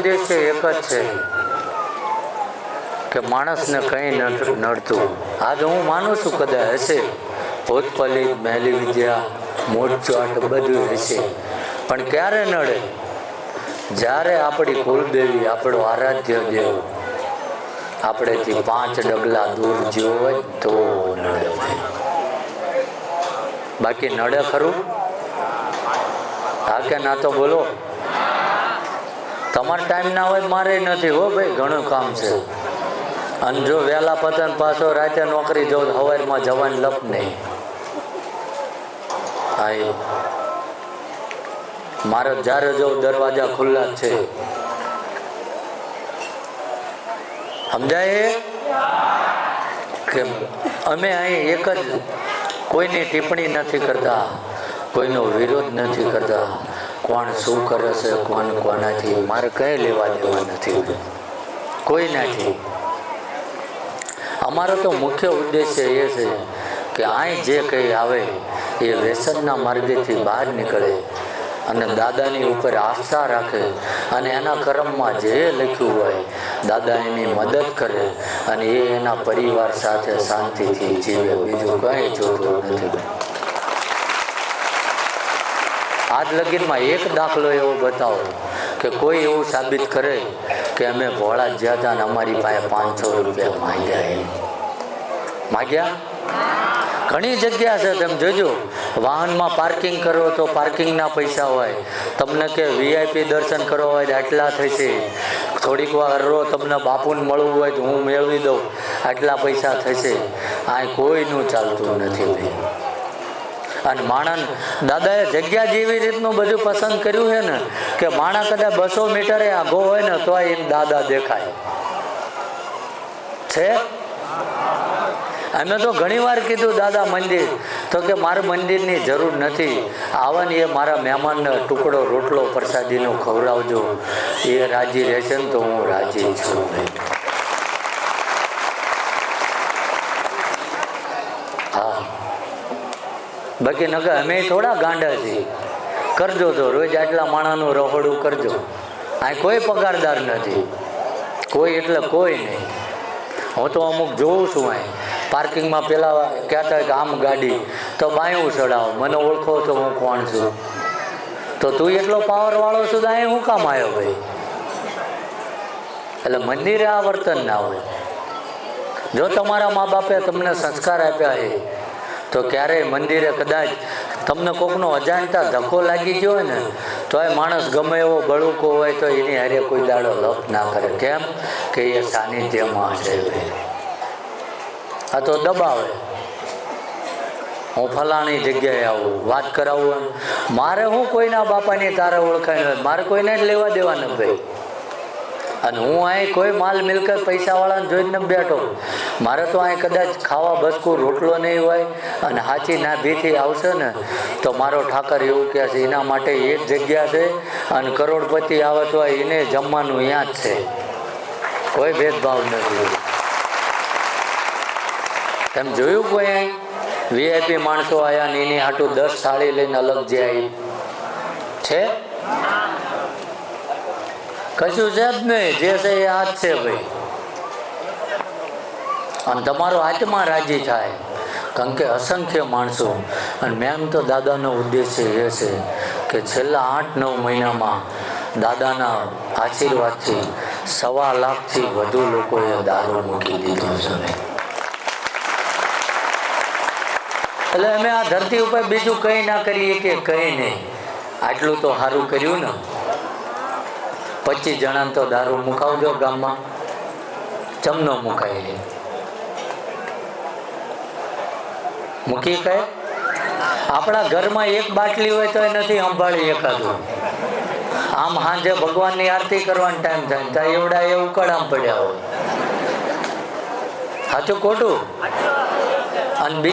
ઉદ્દેશ્ય એક જ છે કે માણસને કંઈ નડતું. આજ હું માનું છું કદાચ હશે ભૂતપલિત મેલી વિદ્યા મોટચાટ બધું હશે, પણ ક્યારે નડે? જ્યારે આપણી કુલદેવી, આપણો આરાધ્ય દેવ આપણેથી 5 ડગલા દૂર જ્યો હોય તો નડે. બાકી નડે ખરું? હા કે ના તો બોલો. તમારો ટાઈમ ના હોય, મારે નથી હો ભાઈ, ઘણું કામ છે. અને જો વહેલા પતન પાછો રાતે નોકરી જવું, સવારમાં જવાની લપ નહીં. હા, મારે જ્યારે જવું દરવાજા ખુલ્લા જ છે. સમજાય કે અમે અહીં એક જ, કોઈની ટિપ્પણી નથી કરતા, કોઈનો વિરોધ નથી કરતા. કોણ શું કરે છે, કોણ કોનાથી મારે કંઈ લેવા દેવા નથી, કોઈ નથી. અમારો તો મુખ્ય ઉદ્દેશ્ય એ છે કે અહીં જે કંઈ આવે એ વ્યસનના માર્ગેથી બહાર નીકળે અને દાદાની ઉપર આસ્થા રાખે અને એના કર્મમાં જે લખ્યું હોય દાદા એની મદદ કરે અને એ એના પરિવાર સાથે શાંતિથી જીવે. બીજું કંઈ જોતું નથી. આજ લગીનમાં એક દાખલો એવો બતાવો કે કોઈ એવું સાબિત કરે કે અમે ભોળા જ્યાં હતા ને અમારી પાસે 500 રૂપિયા માગ્યા. ઘણી જગ્યા છે, તમે જોજો. વાહનમાં પાર્કિંગ કરો તો પાર્કિંગના પૈસા હોય. તમને કે VIP દર્શન કરવા હોય આટલા થશે. થોડીક વાર રહો, તમને બાપુને મળવું હોય તો હું મેળવી દઉં, આટલા પૈસા થશે. આ કોઈનું ચાલતું નથી ભાઈ. અને માણસ દાદાએ જગ્યા જેવી રીતનું બધું પસંદ કર્યું છે ને કે માણસ કદાચ 200 મીટરે આઘો હોય ને તો એમ દાદા દેખાય છે. અમે તો ઘણી વાર કીધું દાદા મંદિર, તો કે મારે મંદિરની જરૂર નથી. આવવાની એ મારા મહેમાનને ટુકડો રોટલો પ્રસાદીનો ખવડાવજો, એ રાજી રહેશે ને તો હું રાજી છું. હા, બાકી નગર અમે થોડા ગાંડા છીએ. કરજો તો રોજ આટલા માણાનું રહોડું કરજો. આ કોઈ પગારદાર નથી, કોઈ એટલે કોઈ નહીં. હું તો અમુક જોઉં છું અહીં પાર્કિંગમાં પેલા કહેતા કે આમ ગાડી તો બાયું ચડાવો, મને ઓળખો તો હું કોણ છું? તો તું એટલો પાવર વાળો છું તો અહીં હું કામ આવ્યો ભાઈ? એટલે મંદિરે આ વર્તન ના હોય. જો તમારા મા બાપે તમને સંસ્કાર આપ્યા છે તો ક્યારેય મંદિરે કદાચ તમને કોકનો અજાણતા ધક્કો લાગી ગયો હોય ને તો એ માણસ ગમે એવો બળુકો હોય તો એની હારે કોઈ દાડો લપ ના કરે. કેમ કે એ સાનિધ્યમાં છે. આ તો દબાવે. હું ફલાણી જગ્યાએ આવું, વાત કરાવું, મારે હું કોઈના બાપાની તારે ઓળખાય, મારે કોઈને જ લેવા દેવા ન ભાઈ. અને હું અહીં કોઈ માલ મિલકત પૈસાવાળાને જોઈને બેઠો. મારે તો અહીં કદાચ ખાવા બસકું રોટલો નહીં હોય અને હાચી ના ભીથી આવશે ને તો મારો ઠાકર એવું કહે છે એના માટે એક જગ્યા છે અને કરોડપતિ આવે તો એને જમવાનું અહીંયા જ છે. કોઈ ભેદભાવ નથી. એમ જોયું કોઈ અહીં VIP માણસો આવ્યા ને એની હાટું 10 થાળી લઈને અલગ જે આવી છે? કશું છે જ નહીં. જે છે એ આ જ છે ભાઈ. અને તમારો આત્મા રાજી થાય. કારણ કે અસંખ્ય માણસો, અને મેમ તો દાદાનો ઉદ્દેશ્ય એ છે કે છેલ્લા 8-9 મહિનામાં દાદાના આશીર્વાદથી 1.25 લાખથી વધુ લોકોએ દારૂ મૂકી દીધો છે. એટલે અમે આ ધરતી ઉપર બીજું કંઈ ના કરીએ કે કંઈ નહીં. આટલું તો સારું કર્યું ને. 25 જણાને તો દારૂ મુકાવજો ગામમાં. ચમનો મુકાય મૂકી કહે આપણા ઘરમાં એક બાટલી હોય તો એ નથી સંભાળી એકાદું. આમ સાંજે ભગવાનની આરતી કરવાનો ટાઈમ થાય ત્યાં એવડા એ ઉકળામ પડ્યા હોય. સાચું ખોટું? અને